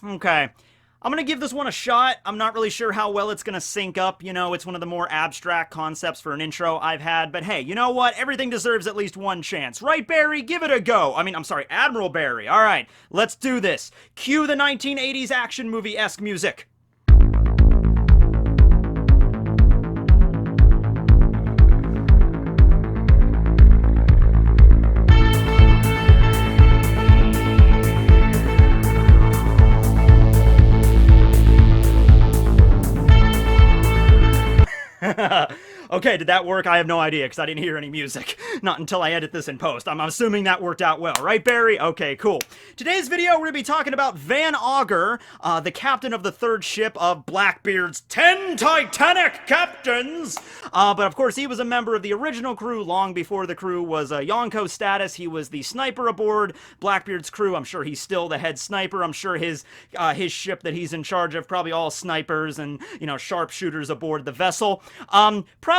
Okay. I'm gonna give this one a shot. I'm not really sure how well it's gonna sync up. You know, it's one of the more abstract concepts for an intro I've had. But hey, you know what? Everything deserves at least one chance. Right, Barry? Give it a go. I'm sorry, Admiral Barry. All right, let's do this. Cue the 1980s action movie-esque music. Okay, did that work? I have no idea because I didn't hear any music. Not until I edit this in post. I'm assuming that worked out well, right, Barry? Okay, cool. Today's video, we're going to be talking about Van Auger, the captain of the third ship of Blackbeard's 10 Titanic captains. But of course, he was a member of the original crew long before the crew was Yonko status. He was the sniper aboard Blackbeard's crew. I'm sure he's still the head sniper. I'm sure his ship that he's in charge of, probably all snipers and, you know, sharpshooters aboard the vessel.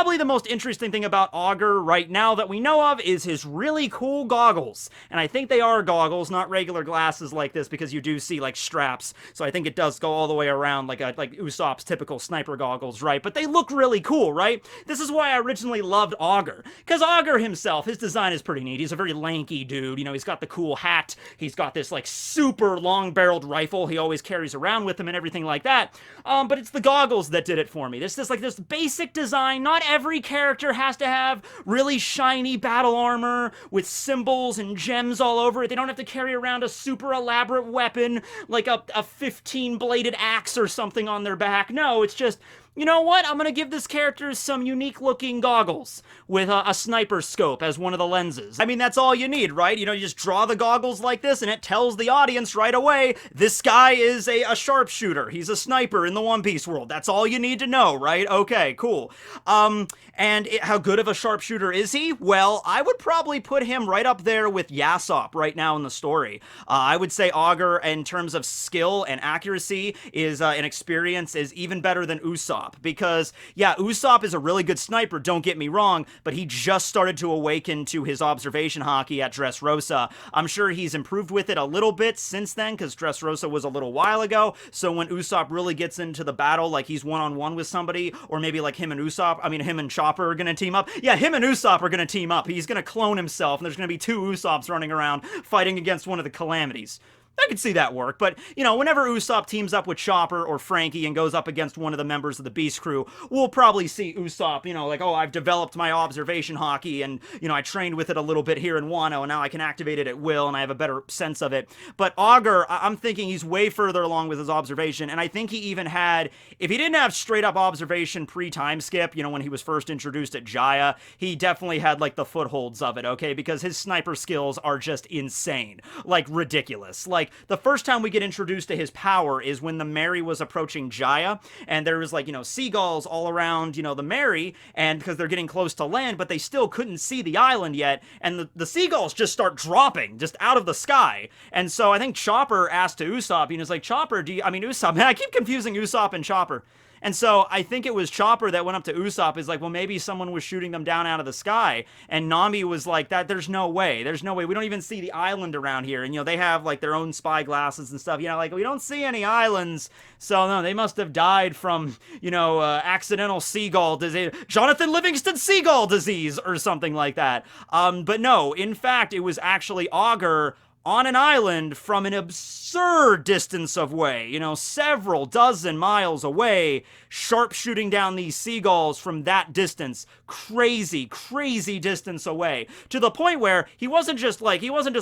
Probably the most interesting thing about Auger right now that we know of is his really cool goggles. And I think they are goggles, not regular glasses like this, because you do see like straps. So I think it does go all the way around like Usopp's typical sniper goggles, right? But they look really cool, right? This is why I originally loved Auger. Because Auger himself, his design is pretty neat. He's a very lanky dude. You know, he's got the cool hat. He's got this like super long-barreled rifle he always carries around with him and everything like that. But it's the goggles that did it for me. This basic design. Not every character has to have really shiny battle armor with symbols and gems all over it. They don't have to carry around a super elaborate weapon like a 15-bladed axe or something on their back. No, it's just, you know what? I'm going to give this character some unique-looking goggles with a sniper scope as one of the lenses. I mean, that's all you need, right? You know, you just draw the goggles like this, and it tells the audience right away, this guy is a sharpshooter. He's a sniper in the One Piece world. That's all you need to know, right? Okay, cool. How good of a sharpshooter is he? Well, I would probably put him right up there with Yasopp right now in the story. I would say Auger, in terms of skill and accuracy, and experience, is even better than Usopp. Because, yeah, Usopp is a really good sniper, don't get me wrong, but he just started to awaken to his observation hockey at Dressrosa. I'm sure he's improved with it a little bit since then, because Dressrosa was a little while ago, so when Usopp really gets into the battle, like he's one-on-one with somebody, or maybe like him and Chopper are gonna team up. Yeah, him and Usopp are gonna team up. He's gonna clone himself, and there's gonna be two Usopps running around fighting against one of the Calamities. I could see that work, but, you know, whenever Usopp teams up with Chopper or Frankie and goes up against one of the members of the Beast Crew, we'll probably see Usopp, you know, like, oh, I've developed my observation hockey, and, you know, I trained with it a little bit here in Wano, and now I can activate it at will, and I have a better sense of it. But Auger, I'm thinking he's way further along with his observation, and I think he even had, if he didn't have straight-up observation pre-time skip, you know, when he was first introduced at Jaya, he definitely had, like, the footholds of it, okay? Because his sniper skills are just insane. Like, ridiculous. Like, the first time we get introduced to his power is when the Mary was approaching Jaya, and there was, like, you know, seagulls all around, you know, the Mary, and because they're getting close to land, but they still couldn't see the island yet, and the seagulls just start dropping, just out of the sky. And so I think Chopper asked to Usopp, he was like, Chopper, Usopp, man, I keep confusing Usopp and Chopper. And so I think it was Chopper that went up to Usopp, is like, well, maybe someone was shooting them down out of the sky. And Nami was like, there's no way. There's no way. We don't even see the island around here. And, you know, they have, like, their own spy glasses and stuff. You know, like, we don't see any islands. So, no, they must have died from, you know, accidental seagull disease. Jonathan Livingston seagull disease or something like that. But no, in fact, it was actually Auger on an island from an absurd distance away, you know, several dozen miles away, sharpshooting down these seagulls from that distance. Crazy, crazy distance away. To the point where he wasn't just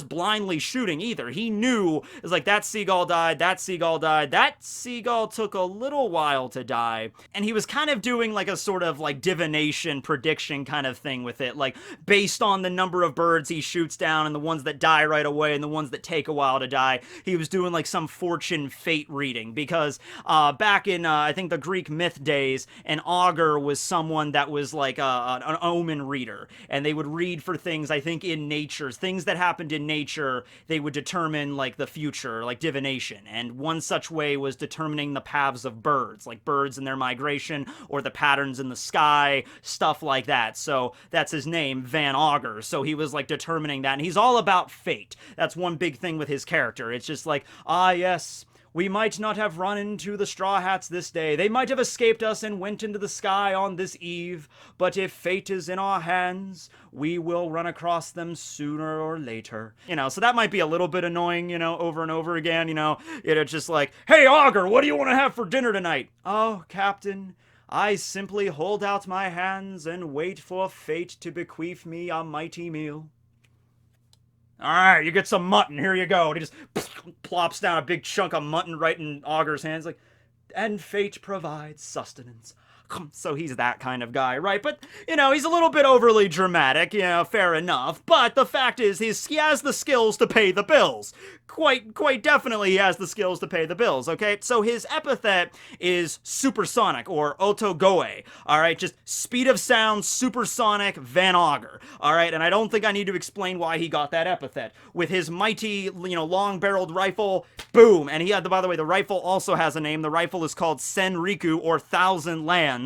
blindly shooting either. He knew, it was like, that seagull died, that seagull died, that seagull took a little while to die. And he was kind of doing like a sort of like divination prediction kind of thing with it, like based on the number of birds he shoots down and the ones that die right away and the ones that take a while to die. He was doing like some fortune fate reading, because back in I think the Greek myth days, an augur was someone that was like an omen reader, and they would read for things, I think, in nature, things that happened in nature. They would determine like the future, like divination, and one such way was determining the paths of birds, like birds and their migration, or the patterns in the sky, stuff like that. So that's his name, Van Auger. So he was like determining that, and he's all about fate. That's one big thing with his character. It's just like, ah, yes, We might not have run into the Straw Hats this day. They might have escaped us and went into the sky on this eve. But if fate is in our hands, we will run across them sooner or later. You know, so that might be a little bit annoying, you know, over and over again, you know. It's just like, hey, Auger, what do you want to have for dinner tonight? Oh, Captain, I simply hold out my hands and wait for fate to bequeath me a mighty meal. Alright, you get some mutton, here you go. And he just plops down a big chunk of mutton right in Auger's hands, like, and fate provides sustenance. So he's that kind of guy, right? But, you know, he's a little bit overly dramatic, you know, fair enough. But the fact is, he has the skills to pay the bills. Quite definitely he has the skills to pay the bills, okay? So his epithet is supersonic, or otogoe, alright? Just speed of sound, supersonic, Van Auger, alright? And I don't think I need to explain why he got that epithet. With his mighty, you know, long-barreled rifle, boom! And he had, by the way, the rifle also has a name. The rifle is called Senriku, or Thousand Lands.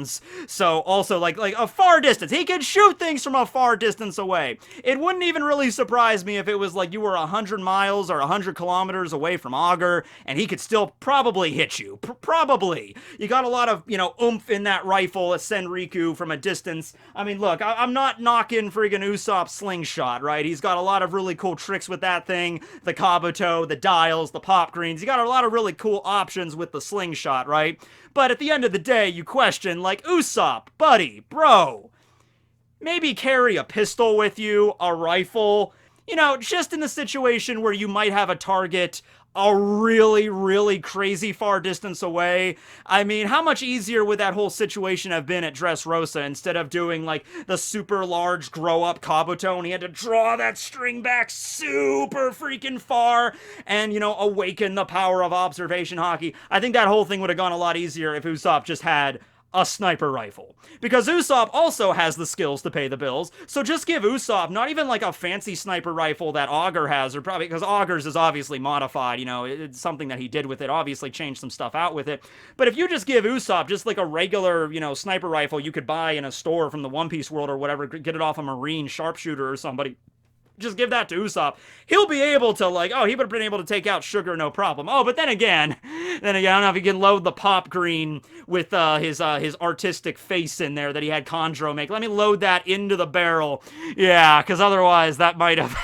So, also, like a far distance. He can shoot things from a far distance away. It wouldn't even really surprise me if it was like you were 100 miles or 100 kilometers away from Auger, and he could still probably hit you. Probably. You got a lot of, you know, oomph in that rifle, a Senriku, from a distance. I mean, look, I'm not knocking friggin' Usopp's slingshot, right? He's got a lot of really cool tricks with that thing. The Kabuto, the dials, the pop greens. You got a lot of really cool options with the slingshot, right? But at the end of the day, you question, like, Usopp, buddy, bro, maybe carry a pistol with you, a rifle, you know, just in the situation where you might have a target a really crazy far distance away. I mean, how much easier would that whole situation have been at Dressrosa instead of doing, like, the super large grow-up Kabuto, and he had to draw that string back super freaking far and, you know, awaken the power of observation hockey. I think that whole thing would have gone a lot easier if Usopp just had a sniper rifle. Because Usopp also has the skills to pay the bills, so just give Usopp not even like a fancy sniper rifle that Auger has, or probably, because Auger's is obviously modified, you know, it's something that he did with it, obviously changed some stuff out with it, but if you just give Usopp just like a regular, you know, sniper rifle you could buy in a store from the One Piece world or whatever, get it off a Marine sharpshooter or somebody, just give that to Usopp, he'll be able to, like, oh, he would have been able to take out Sugar no problem. Oh, but then again, I don't know if he can load the pop green with his artistic face in there that he had Conjuro make. Let me load that into the barrel. Yeah, because otherwise that might have,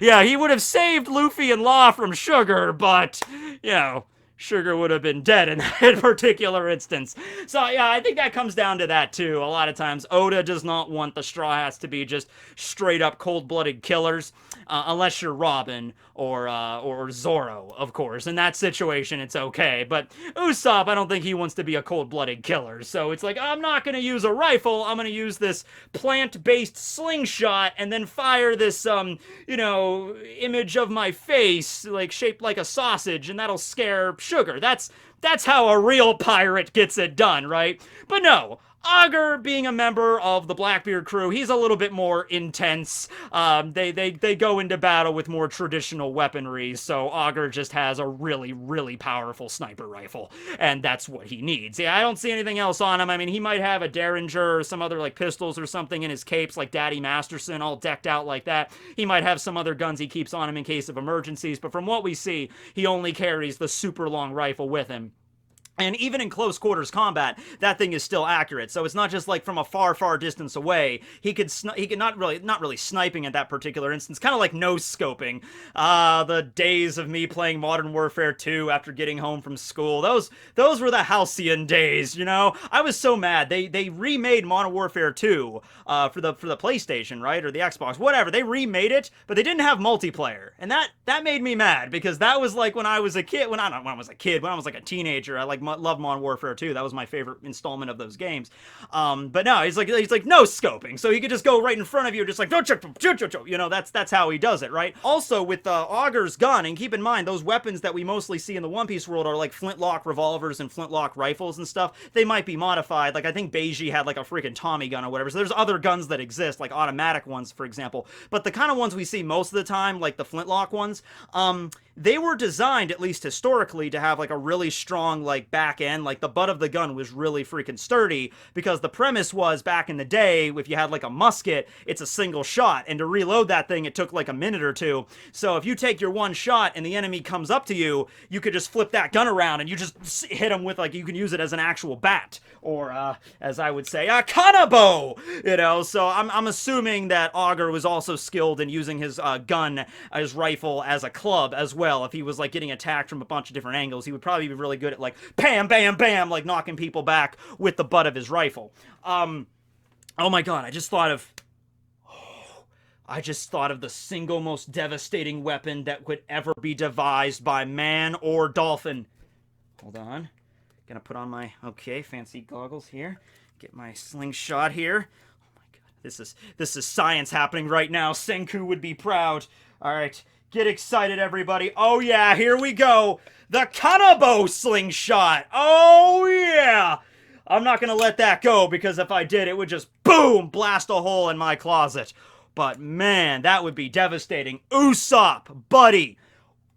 yeah, he would have saved Luffy and Law from Sugar, but, you know, Sugar would have been dead in that particular instance. So, yeah, I think that comes down to that, too. A lot of times, Oda does not want the Straw Hats to be just straight-up cold-blooded killers, unless you're Robin or Zoro, of course. In that situation, it's okay. But Usopp, I don't think he wants to be a cold-blooded killer. So it's like, I'm not going to use a rifle. I'm going to use this plant-based slingshot and then fire this, you know, image of my face, like, shaped like a sausage, and that'll scare Sugar. That's how a real pirate gets it done, right? But no, Auger, being a member of the Blackbeard crew, he's a little bit more intense. They go into battle with more traditional weaponry, so Auger just has a really powerful sniper rifle, and that's what he needs. Yeah, I don't see anything else on him. I mean, he might have a Derringer or some other, like, pistols or something in his capes, like Daddy Masterson, all decked out like that. He might have some other guns he keeps on him in case of emergencies, but from what we see, he only carries the super long rifle with him. And even in close quarters combat, that thing is still accurate. So it's not just like from a far distance away. He could not really sniping at that particular instance, kind of like no-scoping. The days of me playing Modern Warfare 2 after getting home from school. Those were the halcyon days, you know? I was so mad. They remade Modern Warfare 2 for the PlayStation, right? Or the Xbox, whatever. They remade it, but they didn't have multiplayer. And that made me mad, because that was like when I was a kid, when I was like a teenager, I loved Modern Warfare 2. That was my favorite installment of those games. But no, he's like no scoping, so he could just go right in front of you, just like you know, that's how he does it, right? Also with Auger's gun, and keep in mind those weapons that we mostly see in the One Piece world are like flintlock revolvers and flintlock rifles and stuff. They might be modified. Like I think Beiji had like a freaking Tommy gun or whatever. So there's other guns that exist, like automatic ones, for example. But the kind of ones we see most of the time, like the flintlock ones, they were designed, at least historically, to have like a really strong like back end. Like the butt of the gun was really freaking sturdy, because the premise was back in the day, if you had like a musket, it's a single shot, and to reload that thing it took like a minute or two. So if you take your one shot and the enemy comes up to you, you could just flip that gun around and you just hit him with, like, you can use it as an actual bat, or as I would say, a kanabo, you know. So I'm assuming that Auger was also skilled in using his gun, his rifle, as a club as well. If he was like getting attacked from a bunch of different angles, he would probably be really good at like bam, bam, bam, like knocking people back with the butt of his rifle. Oh my god, I just thought of the single most devastating weapon that could ever be devised by man or dolphin. Hold on. Gonna put on my, okay, fancy goggles here. Get my slingshot here. Oh my god, this is science happening right now. Senku would be proud. Alright. Get excited, everybody. Oh, yeah, here we go. The Kanabo slingshot. Oh, yeah. I'm not going to let that go, because if I did, it would just, boom, blast a hole in my closet. But, man, that would be devastating. Usopp, buddy,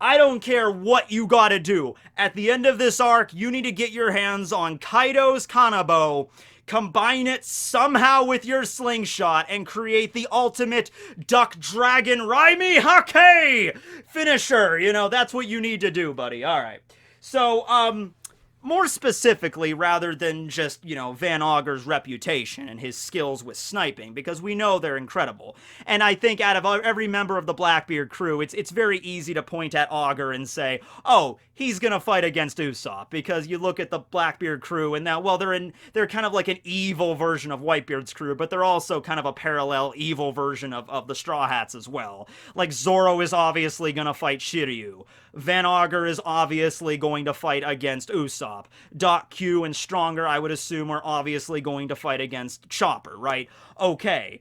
I don't care what you got to do. At the end of this arc, you need to get your hands on Kaido's Kanabo, combine it somehow with your slingshot, and create the ultimate Duck Dragon Raimi Hake finisher. You know, that's what you need to do, buddy. Alright. So, more specifically, rather than just, you know, Van Auger's reputation and his skills with sniping, because we know they're incredible. And I think out of every member of the Blackbeard crew, it's very easy to point at Auger and say, oh, he's gonna fight against Usopp, because you look at the Blackbeard crew and now, well, they're kind of like an evil version of Whitebeard's crew, but they're also kind of a parallel evil version of the Straw Hats as well. Like, Zoro is obviously gonna fight Shiryu. Van Auger is obviously going to fight against Usopp. Doc Q and Stronger, I would assume, are obviously going to fight against Chopper, right? Okay.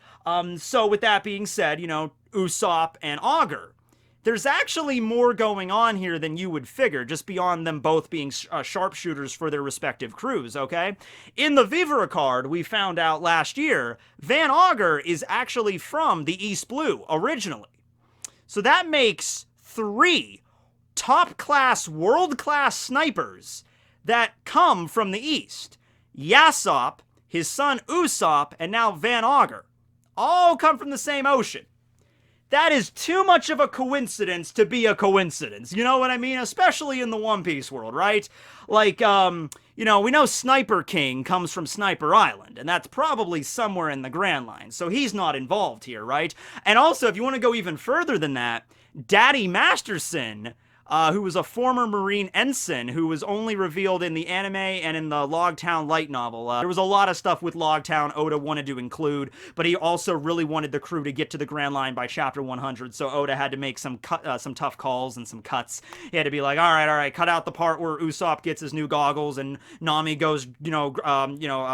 So with that being said, you know, Usopp and Auger, there's actually more going on here than you would figure, just beyond them both being sharpshooters for their respective crews, okay? In the Vivre card, we found out last year, Van Auger is actually from the East Blue, originally. So that makes 3 top-class, world-class snipers that come from the East. Yasopp, his son Usopp, and now Van Auger. All come from the same ocean. That is too much of a coincidence to be a coincidence. You know what I mean? Especially in the One Piece world, right? Like, you know, we know Sniper King comes from Sniper Island, and that's probably somewhere in the Grand Line, so he's not involved here, right? And also, if you want to go even further than that, Daddy Masterson, who was a former Marine ensign who was only revealed in the anime and in the Logtown light novel. There was a lot of stuff with Logtown Oda wanted to include, but he also really wanted the crew to get to the Grand Line by chapter 100, so Oda had to make some tough calls and some cuts. He had to be like, all right, cut out the part where Usopp gets his new goggles and Nami goes,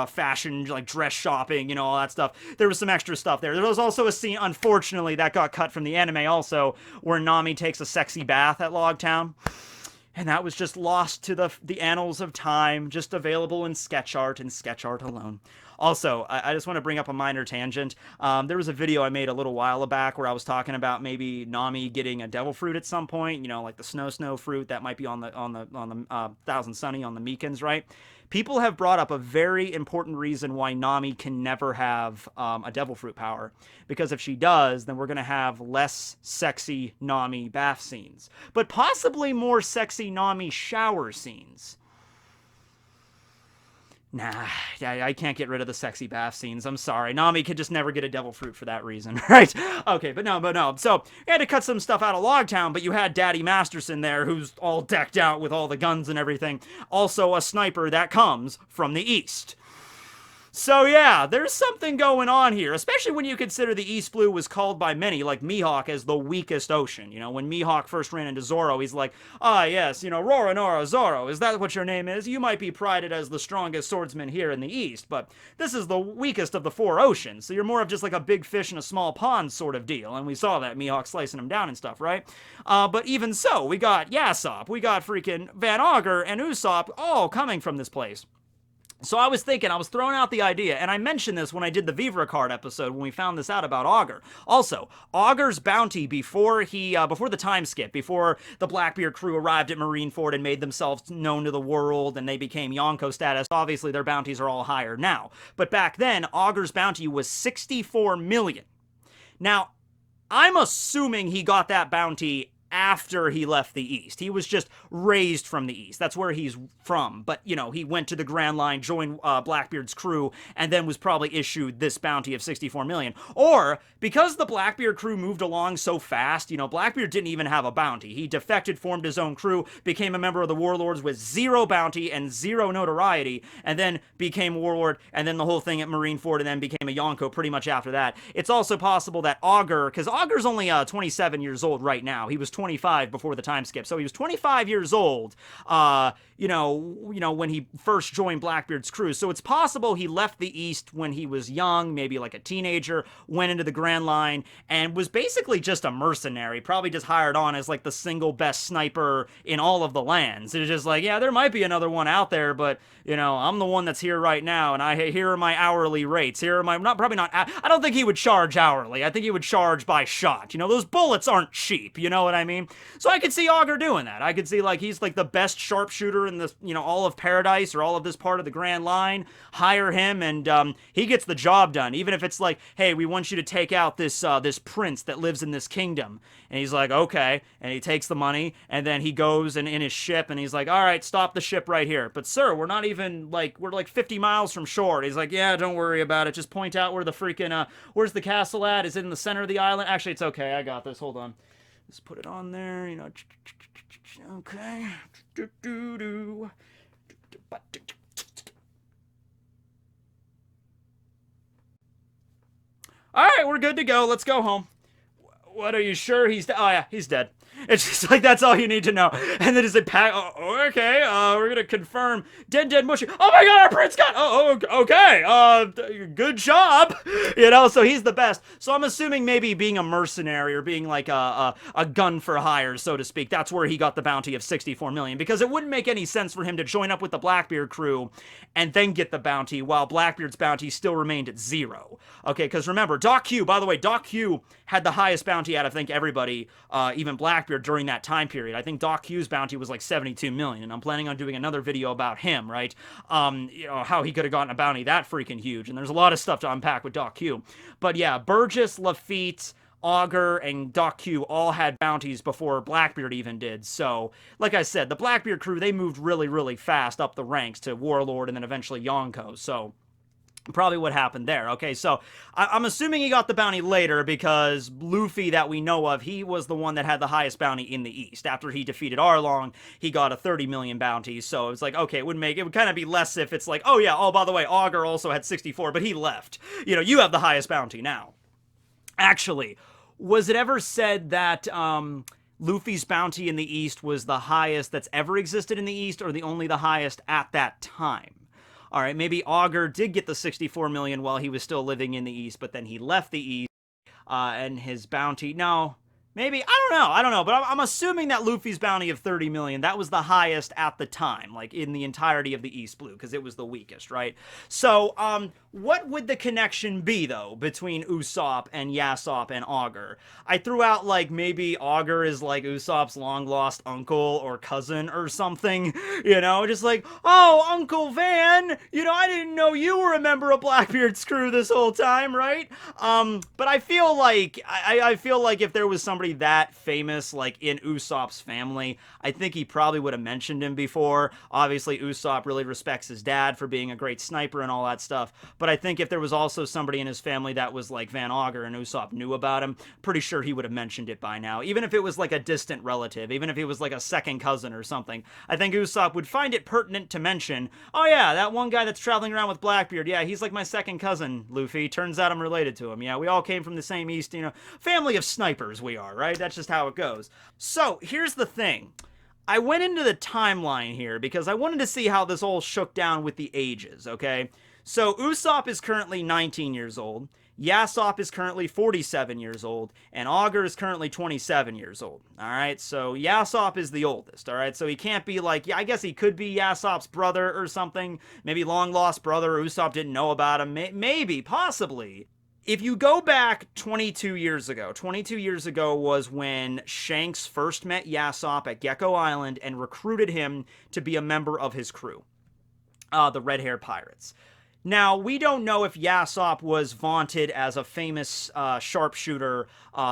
fashion, like, dress shopping, you know, all that stuff. There was some extra stuff there. There was also a scene, unfortunately, that got cut from the anime also, where Nami takes a sexy bath at Logtown. And that was just lost to the annals of time, just available in sketch art and sketch art alone. Also, I just want to bring up a minor tangent. There was a video I made a little while back where I was talking about maybe Nami getting a devil fruit at some point, you know, like the snow fruit that might be on the Thousand Sunny on the Meekins, right? People have brought up a very important reason why Nami can never have a devil fruit power. Because if she does, then we're going to have less sexy Nami bath scenes. But possibly more sexy Nami shower scenes. Nah, I can't get rid of the sexy bath scenes. I'm sorry. Nami could just never get a devil fruit for that reason, right? Okay, but no. So, you had to cut some stuff out of Logtown, but you had Daddy Masterson there, who's all decked out with all the guns and everything. Also a sniper that comes from the East. So yeah, there's something going on here, especially when you consider the East Blue was called by many, like Mihawk, as the weakest ocean. You know, when Mihawk first ran into Zoro, he's like, ah yes, you know, Roronoa Zoro, is that what your name is? You might be prided as the strongest swordsman here in the East, but this is the weakest of the 4 oceans, so you're more of just like a big fish in a small pond sort of deal, and we saw that, Mihawk slicing him down and stuff, right? But even so, we got Yasopp, we got freaking Van Auger and Usopp all coming from this place. So I was thinking, I was throwing out the idea, and I mentioned this when I did the Vivra card episode when we found this out about Auger. Also, Auger's bounty before the time skip, before the Blackbeard crew arrived at Marineford and made themselves known to the world and they became Yonko status, obviously their bounties are all higher now. But back then, Auger's bounty was 64 million. Now, I'm assuming he got that bounty after he left the East. He was just raised from the East. That's where he's from. But, you know, he went to the Grand Line, joined Blackbeard's crew, and then was probably issued this bounty of 64 million. Or, because the Blackbeard crew moved along so fast, you know, Blackbeard didn't even have a bounty. He defected, formed his own crew, became a member of the Warlords with 0 bounty and 0 notoriety, and then became Warlord, and then the whole thing at Marineford, and then became a Yonko pretty much after that. It's also possible that Auger, because Auger's only 27 years old right now. He was 25 before the time skip. So he was 25 years old, you know, when he first joined Blackbeard's crew. So it's possible he left the East when he was young, maybe like a teenager, went into the Grand Line, and was basically just a mercenary, probably just hired on as like the single best sniper in all of the lands. It's just like, yeah, there might be another one out there, but, you know, I'm the one that's here right now, and here are my hourly rates. Here are my, I don't think he would charge hourly. I think he would charge by shot. You know, those bullets aren't cheap, you know what I mean? So I could see Auger doing that. I could see, like, he's like the best sharpshooter in this, you know, all of Paradise or all of this part of the Grand Line. Hire him, and he gets the job done. Even if it's like, hey, we want you to take out this this prince that lives in this kingdom. And he's like, okay. And he takes the money, and then he goes in his ship, and he's like, all right, stop the ship right here. But sir, we're not even, like, we're like 50 miles from shore. And he's like, yeah, don't worry about it. Just point out where the freaking, where's the castle at? Is it in the center of the island? Actually, it's okay. I got this. Hold on. Just put it on there, you know. Okay. All right, we're good to go. Let's go home. What, are you sure he's dead? Oh, yeah, he's dead. It's just like, that's all you need to know. And then it's a pack. Oh, okay, we're gonna confirm. Dead mushy. Oh my god, our prince got. Okay. Good job. You know, so he's the best. So I'm assuming maybe being a mercenary or being like a gun for hire, so to speak. That's where he got the bounty of 64 million. Because it wouldn't make any sense for him to join up with the Blackbeard crew and then get the bounty while Blackbeard's bounty still remained at 0. Okay, because remember, Doc Q. By the way, Doc Q had the highest bounty out of, I think, everybody, even Blackbeard, during that time period. I think Doc Q's bounty was like 72 million, and I'm planning on doing another video about him, right? You know, how he could have gotten a bounty that freaking huge, and there's a lot of stuff to unpack with Doc Q. But yeah, Burgess, Lafitte, Auger, and Doc Q all had bounties before Blackbeard even did. So, like I said, the Blackbeard crew, they moved really, really fast up the ranks to Warlord and then eventually Yonko. So probably what happened there. Okay, so I'm assuming he got the bounty later because Luffy that we know of, he was the one that had the highest bounty in the East. After he defeated Arlong, he got a 30 million bounty. So it's like, okay, it would kind of be less if it's like, oh yeah, oh by the way, Auger also had 64, but he left. You know, you have the highest bounty now. Actually, was it ever said that Luffy's bounty in the East was the highest that's ever existed in the East, or only the highest at that time? All right, maybe Auger did get the 64 million while he was still living in the East, but then he left the East, and his bounty, no, maybe, I don't know, but I'm assuming that Luffy's bounty of 30 million, that was the highest at the time, like in the entirety of the East Blue, because it was the weakest, right? So, what would the connection be, though, between Usopp and Yasopp and Auger? I threw out, like, maybe Auger is, like, Usopp's long-lost uncle or cousin or something, you know? Just like, oh, Uncle Van, you know, I didn't know you were a member of Blackbeard's crew this whole time, right? But I feel like, I feel like if there was somebody that famous, like, in Usopp's family, I think he probably would have mentioned him before. Obviously, Usopp really respects his dad for being a great sniper and all that stuff. But I think if there was also somebody in his family that was like Van Auger and Usopp knew about him, pretty sure he would have mentioned it by now. Even if it was like a distant relative, even if he was like a second cousin or something, I think Usopp would find it pertinent to mention, oh yeah, that one guy that's traveling around with Blackbeard, yeah, he's like my second cousin, Luffy. Turns out I'm related to him. Yeah, we all came from the same East, you know, family of snipers we are, right? That's just how it goes. So, here's the thing. I went into the timeline here because I wanted to see how this all shook down with the ages, okay? So, Usopp is currently 19 years old. Yasopp is currently 47 years old, and Auger is currently 27 years old. All right, so Yasopp is the oldest. All right, so he can't be like, yeah, I guess he could be Yasopp's brother or something. Maybe long lost brother. Usopp didn't know about him. Maybe, possibly. If you go back 22 years ago was when Shanks first met Yasopp at Gecko Island and recruited him to be a member of his crew, the Red Hair Pirates. Now, we don't know if Yasopp was vaunted as a famous sharpshooter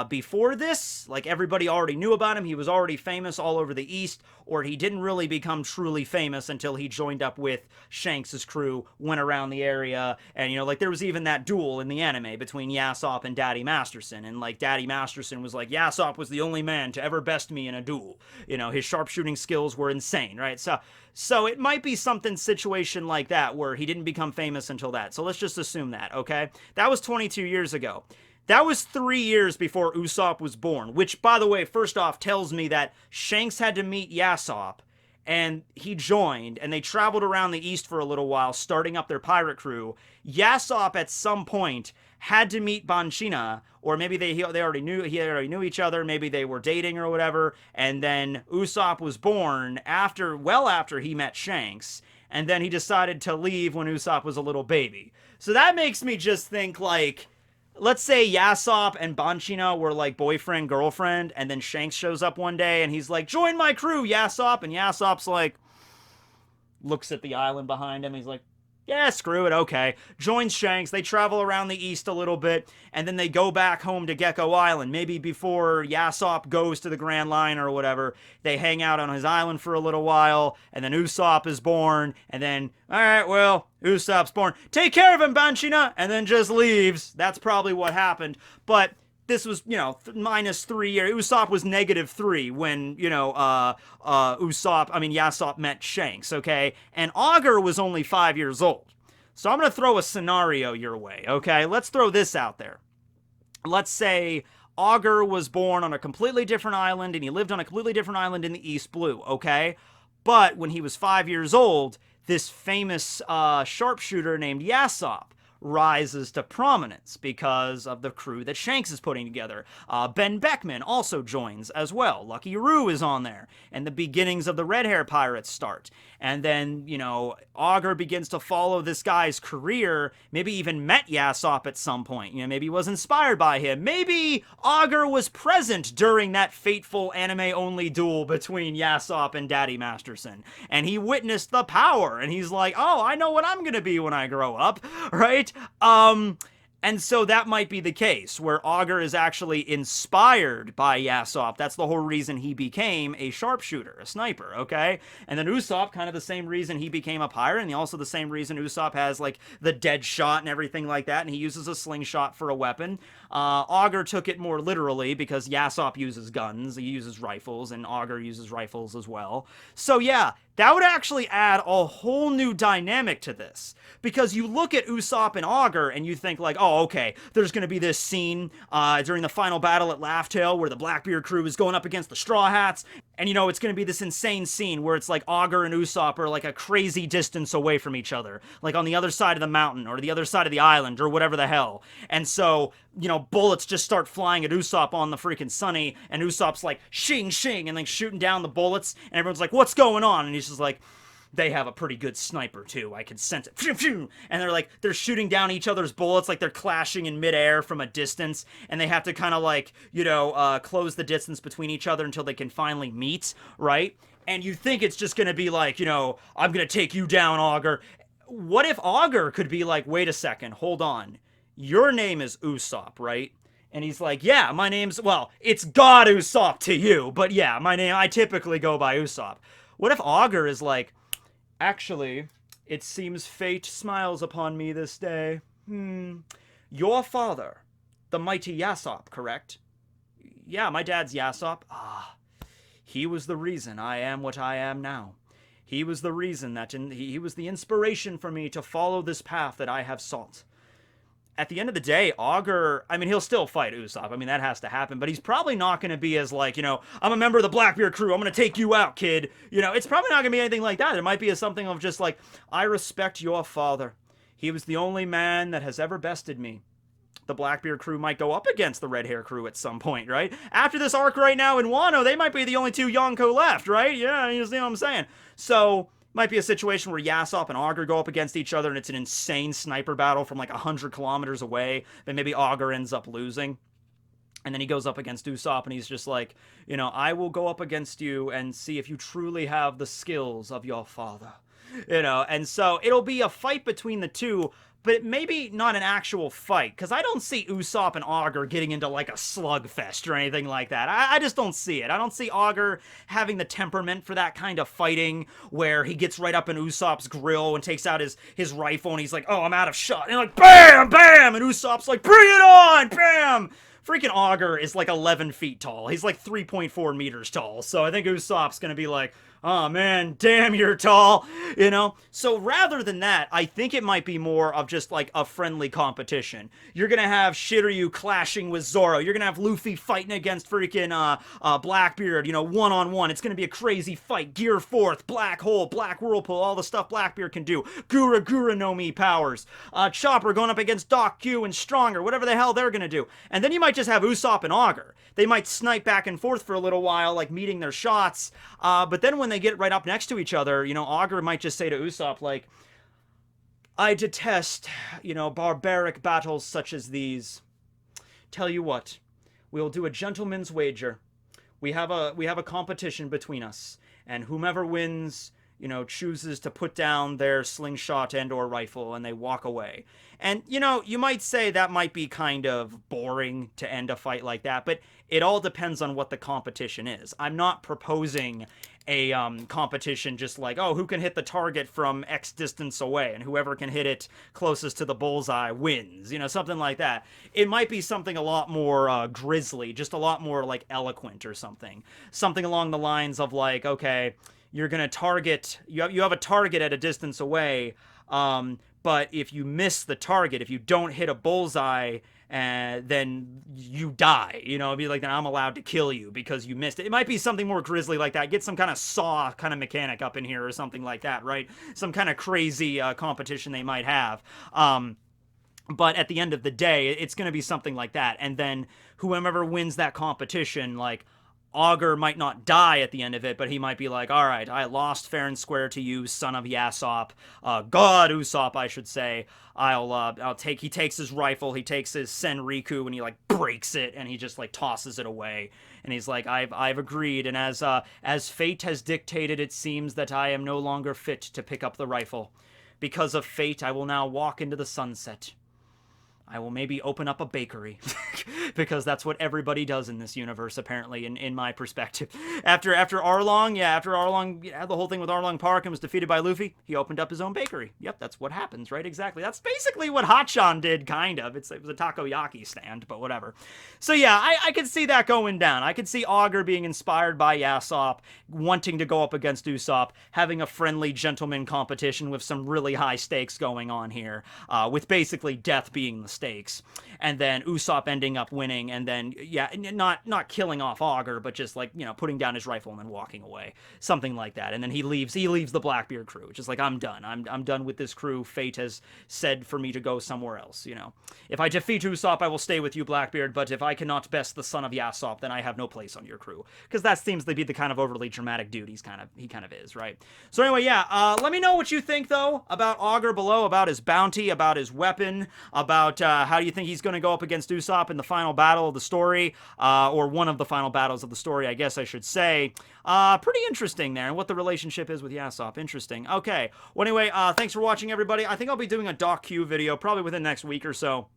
before this. Like, everybody already knew about him. He was already famous all over the East. Or he didn't really become truly famous until he joined up with Shanks' crew, went around the area. And, you know, like, there was even that duel in the anime between Yasopp and Daddy Masterson. And, like, Daddy Masterson was like, Yasopp was the only man to ever best me in a duel. You know, his sharpshooting skills were insane, right? So it might be something situation like that where he didn't become famous until that. So let's just assume that, okay? That was 22 years ago. That was 3 years before Usopp was born, which, by the way, first off, tells me that Shanks had to meet Yasopp, and he joined, and they traveled around the East for a little while, starting up their pirate crew. Yasopp, at some point, had to meet Banchina, or maybe he already knew each other, maybe they were dating or whatever, and then Usopp was born well after he met Shanks, and then he decided to leave when Usopp was a little baby. So that makes me just think, like, let's say Yasopp and Banchina were like boyfriend, girlfriend, and then Shanks shows up one day and he's like, join my crew, Yasopp. And Yasopp's like, looks at the island behind him. He's like, yeah, screw it, okay. Joins Shanks, they travel around the East a little bit, and then they go back home to Gecko Island. Maybe before Yasopp goes to the Grand Line or whatever, they hang out on his island for a little while, and then Usopp is born, and then, alright, well, Usopp's born. Take care of him, Banchina! And then just leaves. That's probably what happened. But this was, you know, minus 3 years. Usopp was -3 when, you know, Yasopp met Shanks, okay? And Auger was only 5 years old. So I'm going to throw a scenario your way, okay? Let's throw this out there. Let's say Auger was born on a completely different island, and he lived on a completely different island in the East Blue, okay? But when he was 5 years old, this famous sharpshooter named Yasopp rises to prominence because of the crew that Shanks is putting together. Ben Beckman also joins as well. Lucky Roo is on there. And the beginnings of the Red Hair Pirates start. And then, you know, Auger begins to follow this guy's career, maybe even met Yasopp at some point. You know, maybe was inspired by him. Maybe Auger was present during that fateful anime-only duel between Yasopp and Daddy Masterson. And he witnessed the power, and he's like, oh, I know what I'm gonna be when I grow up, right? And so that might be the case, where Auger is actually inspired by Yasopp. That's the whole reason he became a sharpshooter, a sniper, okay? And then Usopp, kind of the same reason he became a pirate, and also the same reason Usopp has, like, the dead shot and everything like that, and he uses a slingshot for a weapon. Auger took it more literally, because Yasopp uses guns, he uses rifles, and Auger uses rifles as well. So yeah, that would actually add a whole new dynamic to this. Because you look at Usopp and Auger, and you think like, oh, okay, there's gonna be this scene during the final battle at Laugh Tale where the Blackbeard crew is going up against the Straw Hats, and you know, it's gonna be this insane scene where it's like Auger and Usopp are like a crazy distance away from each other, like on the other side of the mountain, or the other side of the island, or whatever the hell. And so, you know, bullets just start flying at Usopp on the freaking Sunny, and Usopp's like, shing, shing, and like shooting down the bullets, and everyone's like, what's going on? And he's just like, they have a pretty good sniper too, I can sense it. And they're like, they're shooting down each other's bullets, like they're clashing in midair from a distance, and they have to kind of like, you know, close the distance between each other until they can finally meet, right? And you think it's just gonna be like, you know, I'm gonna take you down, Auger. What if Auger could be like, wait a second, hold on. Your name is Usopp, right? And he's like, yeah, my name's, well, it's God Usopp to you, but yeah, I typically go by Usopp. What if Auger is like, actually, it seems fate smiles upon me this day. Your father, the mighty Yasopp, correct? Yeah, my dad's Yasopp. Ah, he was the reason I am what I am now. He was the reason that he was the inspiration for me to follow this path that I have sought. At the end of the day, Auger, I mean, he'll still fight Usopp. I mean, that has to happen. But he's probably not going to be as like, you know, I'm a member of the Blackbeard crew. I'm going to take you out, kid. You know, it's probably not going to be anything like that. It might be something of just like, I respect your father. He was the only man that has ever bested me. the Blackbeard crew might go up against the red hair crew at some point, right? After this arc right now in Wano, they might be the only two Yonko left, right? Yeah, you see what I'm saying? So, might be a situation where Yasopp and Auger go up against each other and it's an insane sniper battle from like 100 kilometers away, but maybe Auger ends up losing. And then he goes up against Usopp and he's just like, you know, I will go up against you and see if you truly have the skills of your father. You know, and so it'll be a fight between the two, but maybe not an actual fight, because I don't see Usopp and Auger getting into like a slugfest or anything like that. I just don't see it. I don't see Auger having the temperament for that kind of fighting where he gets right up in Usopp's grill and takes out his rifle and he's like, oh, I'm out of shot. And like, bam, bam, and Usopp's like, bring it on, bam. Freaking Auger is like 11 feet tall. He's like 3.4 meters tall. So I think Usopp's going to be like, oh man, damn, you're tall, you know? So rather than that, I think it might be more of just like a friendly competition. You're gonna have Shiryu clashing with Zoro. You're gonna have Luffy fighting against freaking Blackbeard, you know, one-on-one. It's gonna be a crazy fight. Gear Forth, Black Hole, Black Whirlpool, all the stuff Blackbeard can do. Gura no Mi powers. Chopper going up against Doc Q and Stronger, whatever the hell they're gonna do. And then you might just have Usopp and Auger. They might snipe back and forth for a little while, like meeting their shots, but then when they get right up next to each other, you know, Auger might just say to Usopp, like, I detest, you know, barbaric battles such as these. Tell you what, we'll do a gentleman's wager. We have a competition between us, and whomever wins, you know, chooses to put down their slingshot and or rifle, and they walk away. And, you know, you might say that might be kind of boring to end a fight like that, but it all depends on what the competition is. I'm not proposing a competition just like, oh, who can hit the target from X distance away, and whoever can hit it closest to the bullseye wins, you know, something like that. It might be something a lot more grisly, just a lot more like eloquent or something. Something along the lines of like, okay, you're going to target, you have a target at a distance away, but if you miss the target, if you don't hit a bullseye, then you die. You know, it'd be like, then I'm allowed to kill you because you missed it. It might be something more grisly like that. Get some kind of Saw kind of mechanic up in here or something like that, right? Some kind of crazy competition they might have. But at the end of the day, it's going to be something like that. And then whoever wins that competition, like, Auger might not die at the end of it, but he might be like, all right, I lost fair and square to you, son of Yasopp. God Usopp, I should say. He takes his rifle, he takes his Senriku, and he, like, breaks it, and he just, like, tosses it away. And he's like, I've agreed, and as fate has dictated, it seems that I am no longer fit to pick up the rifle. Because of fate, I will now walk into the sunset. I will maybe open up a bakery, because that's what everybody does in this universe, apparently, in my perspective. After Arlong, the whole thing with Arlong Park and was defeated by Luffy, he opened up his own bakery. Yep, that's what happens, right? Exactly. That's basically what Hachan did, kind of. It was a takoyaki stand, but whatever. So yeah, I could see that going down. I could see Auger being inspired by Yasopp, wanting to go up against Usopp, having a friendly gentleman competition with some really high stakes going on here, with basically death being the stakes, and then Usopp ending up winning, and then, yeah, not killing off Auger, but just, like, you know, putting down his rifle and then walking away. Something like that. And then he leaves the Blackbeard crew, which is like, I'm done. I'm done with this crew. Fate has said for me to go somewhere else, you know. If I defeat Usopp, I will stay with you, Blackbeard, but if I cannot best the son of Yasopp, then I have no place on your crew. Because that seems to be the kind of overly dramatic dude he kind of is, right? So anyway, yeah, let me know what you think, though, about Auger below, about his bounty, about his weapon, about how do you think he's going to go up against Usopp in the final battle of the story, or one of the final battles of the story, I guess I should say. Pretty interesting there, and what the relationship is with Yasopp. Interesting. Okay. Well, anyway, thanks for watching, everybody. I think I'll be doing a Doc Q video probably within the next week or so.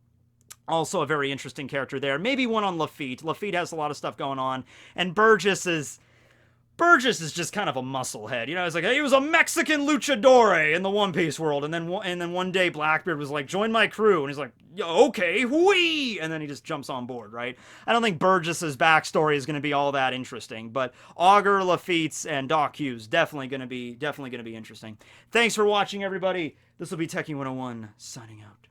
Also a very interesting character there. Maybe one on Lafitte. Lafitte has a lot of stuff going on, and Burgess is just kind of a musclehead, you know. It's like, hey, he was a Mexican luchador in the One Piece world, and then one day Blackbeard was like, join my crew, and he's like, okay, whee, and then he just jumps on board, right? I don't think Burgess's backstory is going to be all that interesting, but Auger, Lafitte's, and Doc Q's definitely going to be interesting. Thanks for watching, everybody. This will be Tekking101 signing out.